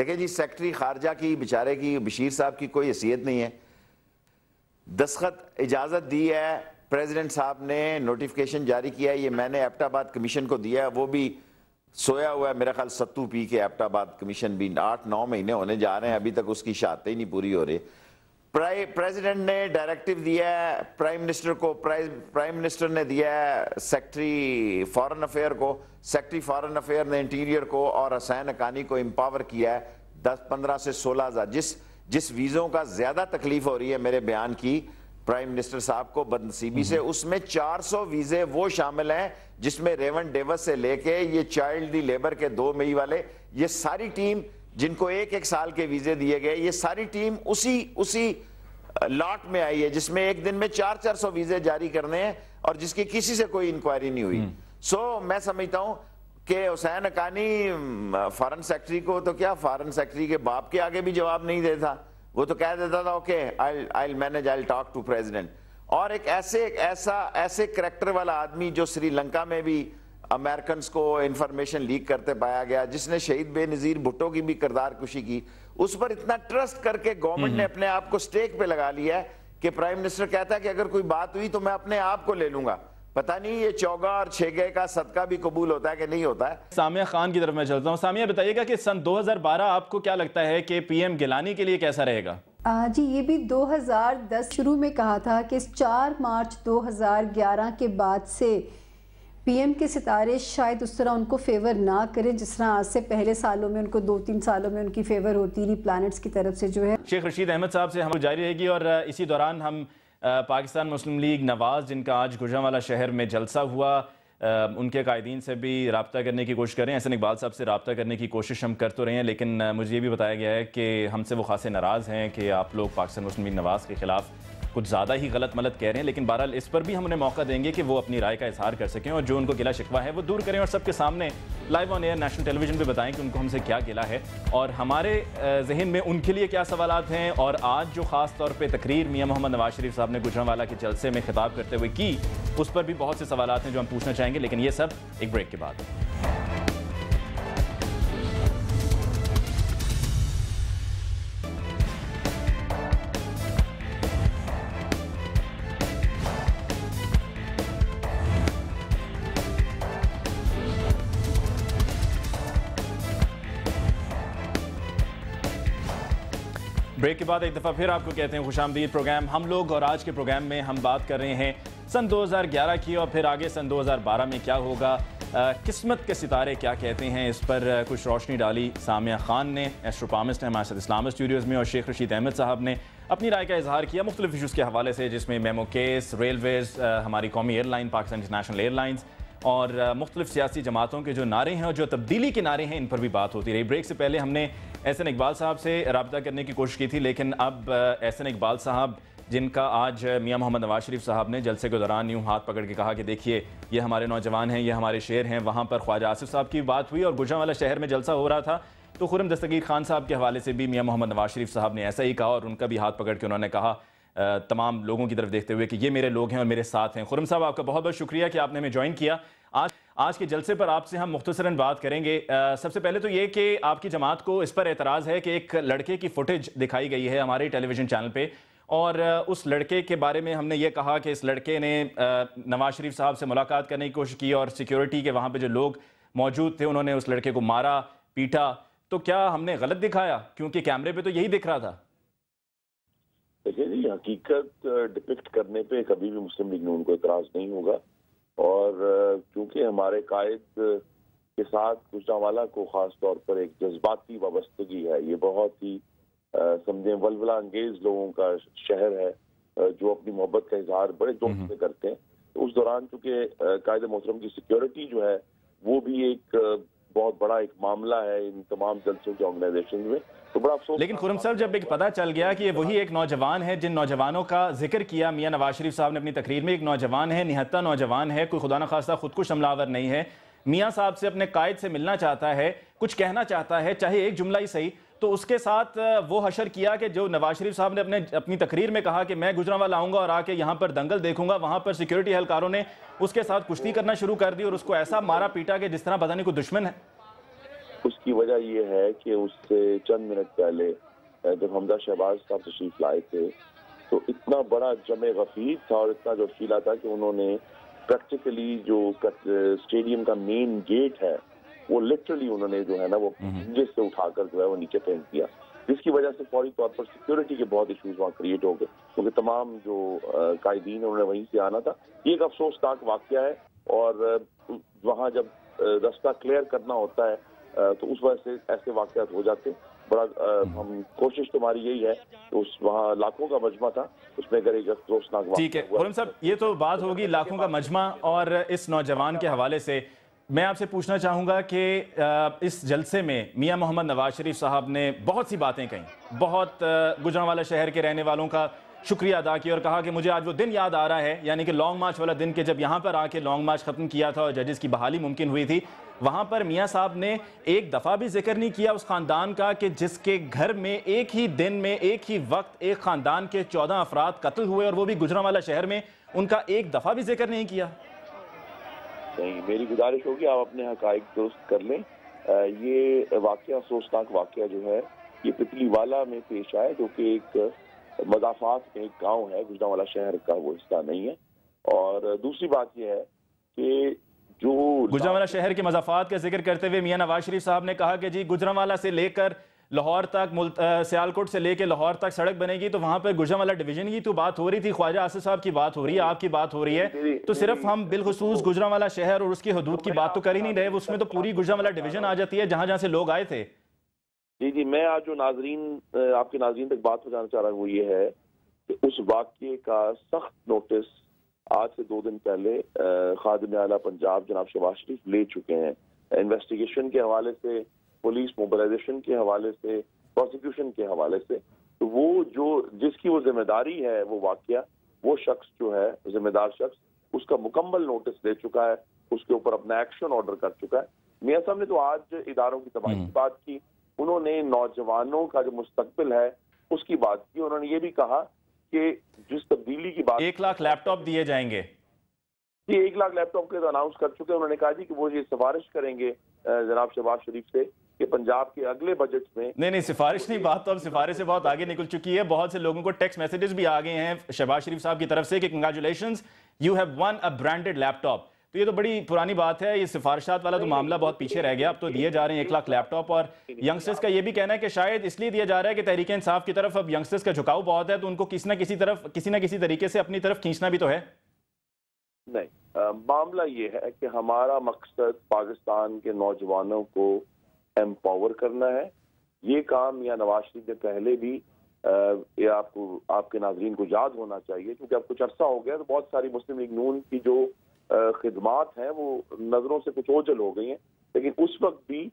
देखिए जी, सेक्रेटरी खारजा की बेचारे की, बशीर साहब की कोई हैसियत नहीं है। दस्तखत इजाज़त दी है, प्रेसिडेंट साहब ने नोटिफिकेशन जारी किया है, ये मैंने एबटाबाद कमीशन को दिया है, वो भी सोया हुआ है मेरा ख्याल सत्तू पी के। एबटाबाद कमीशन भी 8-9 महीने होने जा रहे हैं, अभी तक उसकी शहादतें ही नहीं पूरी हो रही। प्रेसिडेंट ने डायरेक्टिव दिया है प्राइम मिनिस्टर को, प्राइम मिनिस्टर ने दिया है सेक्रेटरी फॉरेन अफेयर को, सेक्रेटरी फॉरेन अफेयर ने इंटीरियर को और हुसैन हक्कानी को एम्पावर किया है 10-15 से 16 हज़ार। जिस वीज़ों का ज़्यादा तकलीफ हो रही है मेरे बयान की प्राइम मिनिस्टर साहब को बदनसीबी से, उसमें 400 वीज़े वो शामिल हैं जिसमें रेवन डेवस से लेके ये चाइल्ड दी लेबर के 2 मई वाले, ये सारी टीम जिनको 1-1 साल के वीज़े दिए गए, ये सारी टीम उसी लॉट में आई है जिसमें एक दिन में 400 वीज़े जारी करने हैं और जिसकी किसी से कोई इंक्वायरी नहीं हुई। सो मैं समझता हूं कि हुसैन हक्कानी फॉरेन सेक्रेटरी को तो क्या, फॉरेन सेक्रेटरी के बाप के आगे भी जवाब नहीं देता, वो तो कह देता था okay I manage, I talk to president. और एक ऐसे करैक्टर वाला आदमी जो श्रीलंका में भी अमेरिकन को इंफॉर्मेशन लीक करते पाया गया, जिसने शहीद बेनजीर भुट्टो की भी किरदार कुशी की, उस पर इतना ट्रस्ट करके गवर्नमेंट ने अपने आप को स्टेक पे लगा लिया है कि प्राइम मिनिस्टर कहता है कि अगर कोई बात हुई तो मैं अपने आप को ले लूंगा। पता नहीं ये चौगा और छेगे का सदका भी कबूल होता है कि नहीं होता है। सामिया खान की तरफ मैं चलता हूँ। सामिया, बताइएगा कि सन 2012 आपको क्या लगता है कि पीएम गिलानी के लिए कैसा रहेगा? जी, ये भी 2010 शुरू में कहा था कि 4 मार्च 2011 के बाद से पीएम के सितारे शायद उस तरह उनको फेवर ना करें जिस तरह आज से पहले सालों में उनको 2-3 सालों में उनकी फेवर होती रही प्लैनेट्स की तरफ से जो है। शेख रशीद अहमद साहब से हम जारी रहेगी और इसी दौरान हम पाकिस्तान मुस्लिम लीग नवाज़, जिनका आज गुजरांवाला शहर में जलसा हुआ, उनके कायदीन से भी रब्ता करने की कोशिश करें। एहसन इकबाल साहब से रब्ता करने की कोशिश हम कर तो रहे हैं, लेकिन मुझे ये भी बताया गया है कि हमसे वो खासे नाराज़ हैं कि आप लोग पाकिस्तान मुस्लिम लीग नवाज़ के ख़िलाफ़ कुछ ज़्यादा ही गलत मलत कह रहे हैं। लेकिन बहरहाल इस पर भी हम उन्हें मौका देंगे कि वो अपनी राय का इजहार कर सकें और जो उनको गिला शिकवा है वो दूर करें और सबके सामने live on air national television पे बताएं कि उनको हमसे क्या गिला है और हमारे जहन में उनके लिए क्या सवालात हैं। और आज जो ख़ास तौर पे तकरीर मियां मोहम्मद नवाज शरीफ साहब ने गुजरांवाला के जलसे में खिताब करते हुए की, उस पर भी बहुत से सवालात हैं जो हम पूछना चाहेंगे, लेकिन ये सब एक ब्रेक के बाद। ब्रेक के बाद एक दफ़ा फिर आपको कहते हैं खुशामदीद प्रोग्राम हम लोग। और आज के प्रोग्राम में हम बात कर रहे हैं सन 2011 की और फिर आगे सन 2012 में क्या होगा, किस्मत के सितारे क्या कहते हैं, इस पर कुछ रोशनी डाली सामिया खान ने, एस्ट्रोपामिस्ट हैं हमारे साथ इस्लामिक स्टूडियोज़ में, और शेख रशीद अहमद साहब ने अपनी राय का इजहार किया मुख्तलिफ इशूज़ के हवाले से, जिसमें मेमो केस, रेलवेज़, हमारी कौमी एयरलाइन पाकिस्तान इंटरनेशनल एयरलाइंस और मुख्तलिफ सियासी जमातों के जो नारे हैं और जो तब्दीली के नारे हैं, इन पर भी बात होती रही। ब्रेक से पहले हमने एहसन इकबाल साहब से रब्ता करने की कोशिश की थी, लेकिन अब एहसन इकबाल साहब, जिनका आज मियां मोहम्मद नवाज शरीफ साहब ने जलसे के दौरान यूँ हाथ पकड़ के कहा कि देखिए ये हमारे नौजवान हैं, ये हमारे शेर हैं, वहाँ पर ख्वाजा आसिफ साहब की बात हुई और गुजरांवाला शहर में जलसा हो रहा था तो खुर्रम दस्तगीर खान साहब के हवाले से भी मियां मोहम्मद नवाज शरीफ साहब ने ऐसा ही कहा और उनका भी हाथ पकड़ के उन्होंने कहा तमाम लोगों की तरफ देखते हुए कि ये मेरे लोग हैं और मेरे साथ हैं। खुर्रम साहब, आपका बहुत बहुत शुक्रिया कि आपने हमें ज्वाइन किया। आज के जलसे पर आपसे हम मुख्तसरन बात करेंगे। सबसे पहले तो ये कि आपकी जमात को इस पर एतराज़ है कि एक लड़के की फुटेज दिखाई गई है हमारे टेलीविज़न चैनल पे और उस लड़के के बारे में हमने ये कहा कि इस लड़के ने नवाज शरीफ साहब से मुलाकात करने की कोशिश की और सिक्योरिटी के वहाँ पे जो लोग मौजूद थे उन्होंने उस लड़के को मारा पीटा। तो क्या हमने गलत दिखाया, क्योंकि कैमरे पे तो यही दिख रहा था? देखिए जी, हकीकत डिपिक्ट करने पे कभी भी मुस्लिम लीग नून को एतराज़ नहीं होगा और क्योंकि हमारे कायद के साथ गुजरांवाला को ख़ास तौर पर एक जज्बाती वाबस्तगी है, ये बहुत ही समझें वलवला अंगेज लोगों का शहर है जो अपनी मोहब्बत का इजहार बड़े जोश से करते हैं। तो उस दौरान चूँकि कायद मोहतरम की सिक्योरिटी जो है वो भी एक बहुत बड़ा एक मामला है इन तमाम जलसों के ऑर्गेनाइजेशन में, तो बड़ा अफसोस। लेकिन खुर्रम साहब, जब एक पता चल गया कि ये वही एक नौजवान है जिन नौजवानों का जिक्र किया मियां नवाज शरीफ साहब ने अपनी तकरीर में, एक नौजवान है, निहत्ता नौजवान है, कोई खुदा न खास्ता खुदकुश हमलावर नहीं है, मियां साहब से अपने कायद से मिलना चाहता है, कुछ कहना चाहता है, चाहे एक जुमला ही सही, तो उसके साथ वो हशर किया कि जो नवाज शरीफ साहब ने अपनी तकरीर में कहा कि मैं गुजरांवाला आऊंगा और आके यहाँ पर दंगल देखूंगा, वहां पर सिक्योरिटी एहलकारों ने उसके साथ कुश्ती करना शुरू कर दी और उसको ऐसा मारा पीटा कि जिस तरह पता नहीं कोई दुश्मन है। उसकी वजह ये है कि उससे चंद मिनट पहले जब हमजा शहबाज साहब तशरीफ लाए थे तो इतना बड़ा जमे गफीर था और इतना जोशीला था कि उन्होंने प्रैक्टिकली जो स्टेडियम का मेन गेट है वो लिटरली उन्होंने जो है ना वो जिससे उठाकर जो है वो नीचे फेंक दिया, जिसकी वजह से फौरी तौर पर सिक्योरिटी के बहुत इशूज वहाँ क्रिएट हो गए क्योंकि तमाम जो कायदीन उन्होंने वहीं से आना था। ये एक अफसोसनाक वाकया है और वहाँ जब रास्ता क्लियर करना होता है तो उस वजह से ऐसे वाकयात हो जाते। बड़ा हम कोशिश तुम्हारी यही है उस वहाँ लाखों का मजमा था उसमें अगर एक अफसोसनाक। ठीक है खुर्रम साहब, ये तो बात होगी लाखों का मजमा और इस नौजवान के हवाले से मैं आपसे पूछना चाहूँगा कि इस जलसे में मियां मोहम्मद नवाज शरीफ साहब ने बहुत सी बातें कहीं, बहुत गुजरांवाला शहर के रहने वालों का शुक्रिया अदा किया और कहा कि मुझे आज वो दिन याद आ रहा है, यानी कि लॉन्ग मार्च वाला दिन, के जब यहाँ पर आके लॉन्ग मार्च ख़त्म किया था और जजेस की बहाली मुमकिन हुई थी। वहाँ पर मियाँ साहब ने एक दफ़ा भी जिक्र नहीं किया उस ख़ानदान का कि जिसके घर में एक ही दिन में एक ही वक्त एक ख़ानदान के 14 अफराद कत्ल हुए और वो भी गुजरांवाला शहर में, उनका एक दफ़ा भी जिक्र नहीं किया। नहीं, मेरी गुजारिश होगी आप अपने हकाइक दुरुस्त कर लें। ये वाकया अफसोसनाक वाकया जो है ये पिपलीवाला में पेश आया जो कि एक मजाफात में एक गांव है, गुजरांवाला शहर का वो हिस्सा नहीं है। और दूसरी बात यह है कि जो गुजरांवाला शहर के मजाफात का जिक्र करते हुए मियां नवाज शरीफ साहब ने कहा कि जी गुजरांवाला से लेकर लाहौर तक, सियालकोट से लेकर लाहौर तक सड़क बनेगी, तो वहां पर गुजरांवाला डिवीजन की तो बात हो रही थी, ख्वाजा आसिफ साहब की बात हो रही है, आपकी बात हो रही है, तो सिर्फ हम बिलखुसूस गुजरांवाला शहर और उसकी हदूद की बात तो कर ही नहीं रहे, उसमें तो पूरी गुजरांवाला डिवीजन आ जाती है जहां जहां से लोग आए थे। जी जी, मैं आज जो नाजरीन आपके नाजरीन तक बात पहुंचाना चाह रहा हूँ वो ये है कि उस वाकये का सख्त नोटिस आज से 2 दिन पहले खादिम आला पंजाब जनाब शहबाज शरीफ ले चुके हैं। इन्वेस्टिगेशन के हवाले से, पुलिस मोबिलाइजेशन के हवाले से, प्रोसिक्यूशन के हवाले से, तो वो जो जिसकी वो जिम्मेदारी है वो वाकया, वो शख्स जो है जिम्मेदार शख्स, उसका मुकम्मल नोटिस ले चुका है, उसके ऊपर अपना एक्शन ऑर्डर कर चुका है। मियां साहब ने तो आज इदारों की तबाही की बात की, उन्होंने नौजवानों का जो मुस्तकबिल है उसकी बात की, उन्होंने ये भी कहा कि जिस तब्दीली की बात 1 लाख लैपटॉप दिए जाएंगे, ये 1 लाख लैपटॉप के अनाउंस कर चुके हैं। उन्होंने कहा जी कि वो ये सिफारिश करेंगे जनाब शहबाज शरीफ से कि पंजाब के अगले बजट में। नहीं, सिफारिश नहीं, बात तो अब सिफारिश से बहुत आगे निकल चुकी है। बहुत से लोगों को टेक्स्ट मैसेजेस भी आ गए हैं शहबाज शरीफ साहब की तरफ से कि congratulations, you have one a branded laptop. तो ये तो बड़ी पुरानी बात है, ये सिफारिशात वाला तो मामला बहुत पीछे रह गया, अब तो दिए जा रहे हैं 1 लाख लैपटॉप। और यंगस्टर्स का ये भी कहना है कि शायद इसलिए दिया जा रहा है कि तहरीक इंसाफ की तरफ अब यंगस्टर्स का झुकाव बहुत है, तो उनको किसी न किसी तरीके से अपनी तरफ खींचना भी तो है। नहीं, मामला ये है कि हमारा मकसद पाकिस्तान के नौजवानों को एम्पावर करना है। ये काम या नवाज शरीफ ने पहले भी ये आपको आपके नाजरीन को याद होना चाहिए क्योंकि अब कुछ अरसा हो गया तो बहुत सारी मुस्लिम लीग नून की जो खिदमात हैं वो नजरों से कुछ ओझल हो गई हैं, लेकिन उस वक्त भी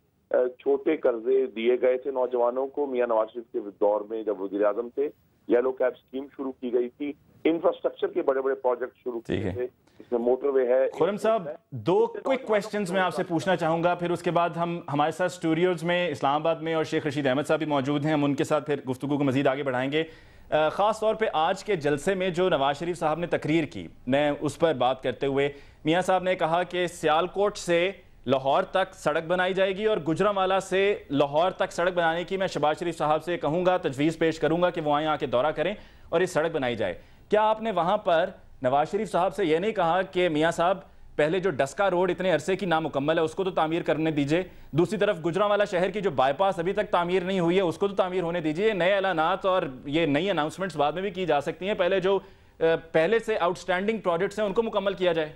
छोटे कर्जे दिए गए थे नौजवानों को। मियां नवाज शरीफ के दौर में जब वज़ीर आज़म थे, येलो कैब स्कीम शुरू की गई थी, इंफ्रास्ट्रक्चर के बड़े बड़े प्रोजेक्ट शुरू किए थे, इसमें मोटरवे है। खुर्रम साहब, 2 क्विक क्वेश्चंस मैं आपसे पूछना चाहूंगा, फिर उसके बाद हमारे साथ स्टूडियोज में इस्लामाबाद में और शेख रशीद अहमद साहब भी मौजूद हैं, हम उनके साथ फिर गुफ्तगू को मजीद आगे बढ़ाएंगे। ख़ास तौर पे आज के जलसे में जो नवाज शरीफ साहब ने तकरीर की, मैं उस पर बात करते हुए मियाँ साहब ने कहा कि सियालकोट से लाहौर तक सड़क बनाई जाएगी और गुजरांवाला से लाहौर तक सड़क बनाने की मैं शहबाज शरीफ साहब से कहूँगा, तजवीज़ पेश करूँगा कि वो आए आके दौरा करें और ये सड़क बनाई जाए। क्या आपने वहाँ पर नवाज शरीफ साहब से ये नहीं कहा कि मियाँ साहब पहले जो डस्का रोड इतने अरसे की नामुकम्मल है उसको तो तामीर करने दीजिए, दूसरी तरफ गुजरांवाला शहर की जो बाईपास अभी तक तामीर नहीं हुई है उसको तो तामीर होने दीजिए, नए ऐलानात और ये नई अनाउंसमेंट्स बाद में भी की जा सकती हैं, पहले जो पहले से आउटस्टैंडिंग प्रोजेक्ट्स हैं उनको मुकम्मल किया जाए।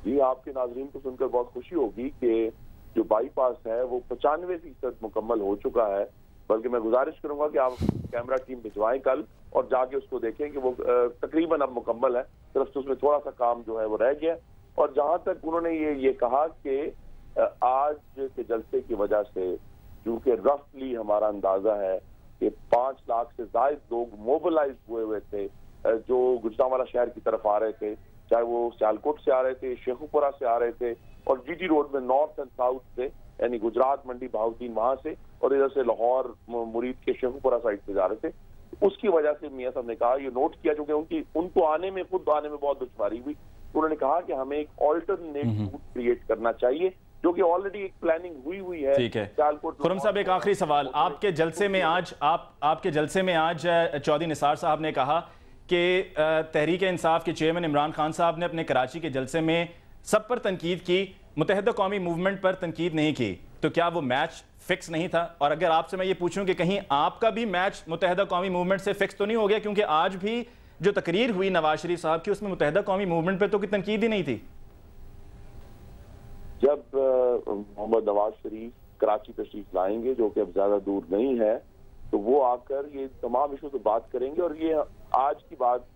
जी, आपके नाजरीन को सुनकर बहुत खुशी होगी कि जो बाईपास है वो 95% मुकम्मल हो चुका है, बल्कि मैं गुजारिश करूंगा कि आप कैमरा टीम भिजवाएं कल और जाके उसको देखें कि वो तकरीबन अब मुकम्मल है, सिर्फ उसमें थोड़ा सा काम जो है वो रह गया। और जहां तक उन्होंने ये कहा कि आज के जलसे की वजह से, क्योंकि रफली हमारा अंदाजा है कि 5 लाख से ज्यादा लोग मोबिलाइज हुए थे जो गुजरांवाला शहर की तरफ आ रहे थे, चाहे वो सियालकोट से आ रहे थे, शेखुपुरा से आ रहे थे और जीटी रोड में नॉर्थ एंड साउथ से, यानी गुजरात मंडी बहाउद्दीन वहां से और इधर से लाहौर मुरीद के शेखुपुरा साइड से जा रहे थे। उसकी वजह से मियां साहब ने कहा, ये नोट किया क्योंकि उनको खुद आने में बहुत दुश्वारी हुई, तो उन्होंने कहा कि हमें एक ऑल्टरनेट रूट क्रिएट करना चाहिए जो कि ऑलरेडी एक प्लानिंग हुई है। ठीक है खुर्रम साहब, एक आखिरी सवाल, आपके जलसे में आज आपके जलसे में आज चौधरी निसार साहब ने कहा कि तहरीक इंसाफ के चेयरमैन इमरान खान साहब ने अपने कराची के जलसे में सब पर तनकीद की, मुत्तहिदा कौमी मूवमेंट पर तनकीद नहीं की, तो क्या वो मैच फिक्स नहीं था? और अगर आपसे मैं ये पूछूं कि कहीं आपका भी मैच मुत्तहिदा कौमी मूवमेंट से फिक्स तो नहीं हो गया, क्योंकि आज भी जो तकरीर हुई नवाज शरीफ साहब की उसमें मुत्तहिदा कौमी मूवमेंट पर तो कोई तनकीद ही नहीं थी। जब मोहम्मद नवाज शरीफ कराची तशरीफ लाएंगे, जो कि अब ज्यादा दूर नहीं है, तो वो आकर ये तमाम इशू पे बात करेंगे। और ये आज की बात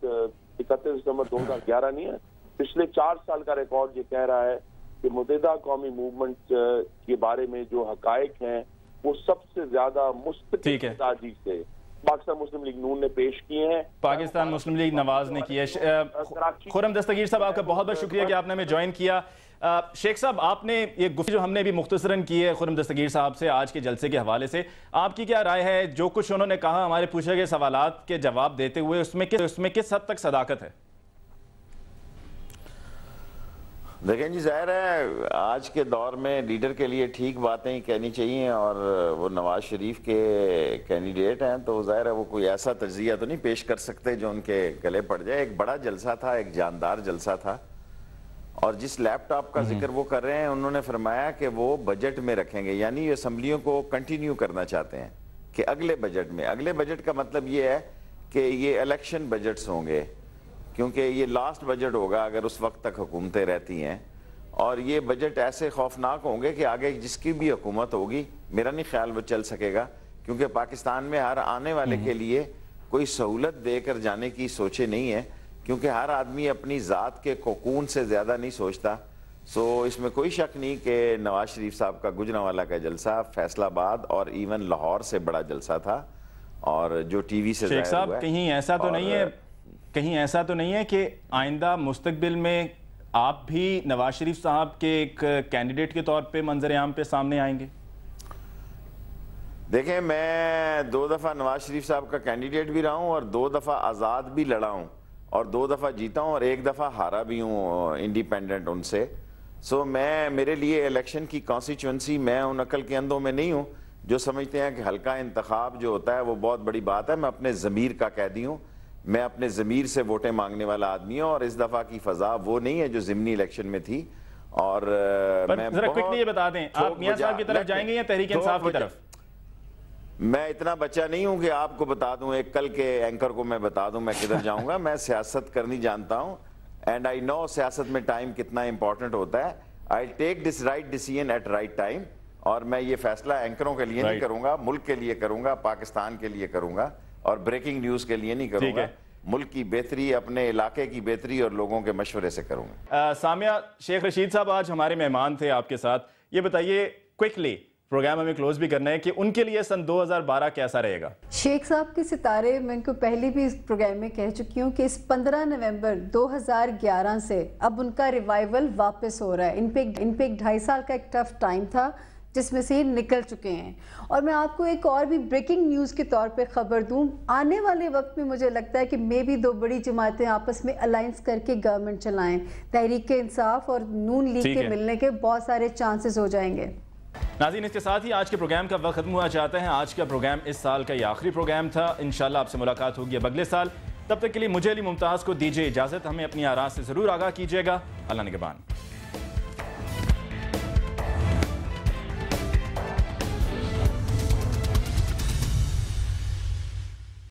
31 दिसंबर 2011 नहीं है, पिछले 4 साल का रिकॉर्ड ये कह रहा है कि मुत्तहिदा कौमी मूवमेंट के बारे में जो हकायक हैं वो सबसे ज्यादा मुस्तकिल मिजाजी से पाकिस्तान मुस्लिम लीग नून ने पेश किए हैं, पाकिस्तान मुस्लिम लीग नवाज ने किए। खुर्रम दस्तगीर साहब, आपका बहुत बहुत शुक्रिया कि आपने हमें ज्वाइन किया। शेख साहब, आपने ये गुफ्तगू जो हमने भी मुख्तसरन की है खुर्रम दस्तगीर साहब से आज के जलसे के हवाले से, आपकी क्या राय है? जो कुछ उन्होंने कहा, हमारे पूछे गए सवालात के जवाब देते हुए, उसमें किस हद तक सदाकत है? देखें जी, जाहिर है आज के दौर में लीडर के लिए ठीक बातें ही कहनी चाहिए, और वो नवाज शरीफ के कैंडिडेट हैं, तो जाहिर है वो कोई ऐसा तज्जिया तो नहीं पेश कर सकते जो उनके गले पड़ जाए। एक बड़ा जलसा था, एक जानदार जलसा था, और जिस लैपटॉप का जिक्र वो कर रहे हैं, उन्होंने फरमाया कि वो बजट में रखेंगे, यानी असम्बलियों को कंटिन्यू करना चाहते हैं कि अगले बजट में। अगले बजट का मतलब ये है कि ये इलेक्शन बजट्स होंगे, क्योंकि ये लास्ट बजट होगा अगर उस वक्त तक हुकूमतें रहती हैं, और ये बजट ऐसे खौफनाक होंगे कि आगे जिसकी भी हुकूमत होगी, मेरा नहीं ख्याल वो चल सकेगा, क्योंकि पाकिस्तान में हर आने वाले के लिए कोई सहूलत देकर जाने की सोचे नहीं है, क्योंकि हर आदमी अपनी ज़ात के कोकून से ज़्यादा नहीं सोचता। सो इसमें कोई शक नहीं कि नवाज शरीफ साहब का गुजरांवाला का जलसा फैसलाबाद और इवन लाहौर से बड़ा जलसा था, और जो टीवी से शेख साहब, कहीं ऐसा तो नहीं है कि आइंदा मुस्तकबिल में आप भी नवाज शरीफ साहब के एक कैंडिडेट के तौर पे मंजर आम पे सामने आएंगे? देखें, मैं 2 दफ़ा नवाज शरीफ साहब का कैंडिडेट भी रहा हूँ, और 2 दफ़ा आज़ाद भी लड़ा हूँ, और 2 दफ़ा जीता हूँ, और 1 दफ़ा हारा भी हूँ इंडिपेंडेंट उनसे। सो मेरे लिए इलेक्शन की कॉन्स्टिट्यूंसी, मैं उन अकल के अंधों में नहीं हूँ जो समझते हैं कि हल्का इंतखाब जो होता है वो बहुत बड़ी बात है। मैं अपने ज़मीर का कैदी हूँ, मैं अपने ज़मीर से वोटें मांगने वाला आदमी हूँ, और इस दफ़ा की फ़ज़ा वो नहीं है जो ज़िमनी इलेक्शन में थी। और मैं जरा क्विकली ये बता दें, आप मियां साहब की तरफ जाएंगे या तहरीक इंसाफ की तरफ? मैं इतना बच्चा नहीं हूं कि आपको बता दूं, एक कल के एंकर को मैं बता दूं मैं किधर जाऊंगा। मैं सियासत करनी जानता हूं, एंड आई नो सियासत में टाइम कितना इंपॉर्टेंट होता है। I take this right decision at right time, और मैं ये फैसला एंकरों के लिए नहीं करूंगा, मुल्क के लिए करूंगा, पाकिस्तान के लिए करूंगा, और ब्रेकिंग न्यूज के लिए नहीं करूंगा। मुल्क की बेहतरी, अपने इलाके की बेहतरी और लोगों के मशवरे से करूंगा। सामिया, शेख रशीद साहब आज हमारे मेहमान थे आपके साथ, ये बताइए क्विकली, प्रोग्राम हमें क्लोज भी करना है, कि उनके लिए सन 2012 कैसा रहेगा? शेख साहब के सितारे, मैं इनको पहले भी इस प्रोग्राम में कह चुकी हूँ कि इस 15 नवंबर 2011 से अब उनका रिवाइवल वापस हो रहा है। इन पे 2.5 साल का एक टफ टाइम था जिसमें से निकल चुके हैं। और मैं आपको एक और भी ब्रेकिंग न्यूज़ के तौर पे खबर दूं, आने वाले वक्त में मुझे लगता है कि मे भी 2 बड़ी जमातें आपस में अलायंस करके गवर्नमेंट चलाएं। तहरीक इंसाफ और नून लीग के मिलने के बहुत सारे चांसेस हो जाएंगे। नाज़रीन, इसके साथ ही आज के प्रोग्राम का वक्त खत्म हुआ चाहता है। आज का प्रोग्राम इस साल का ये आखिरी प्रोग्राम था। इंशाल्लाह आपसे मुलाकात होगी अब अगले साल। तब तक के लिए मुझे अली मुमताज़ को दीजिए इजाज़त। हमें अपनी आराम से ज़रूर आगाह कीजिएगा। अल्लाह निगहबान।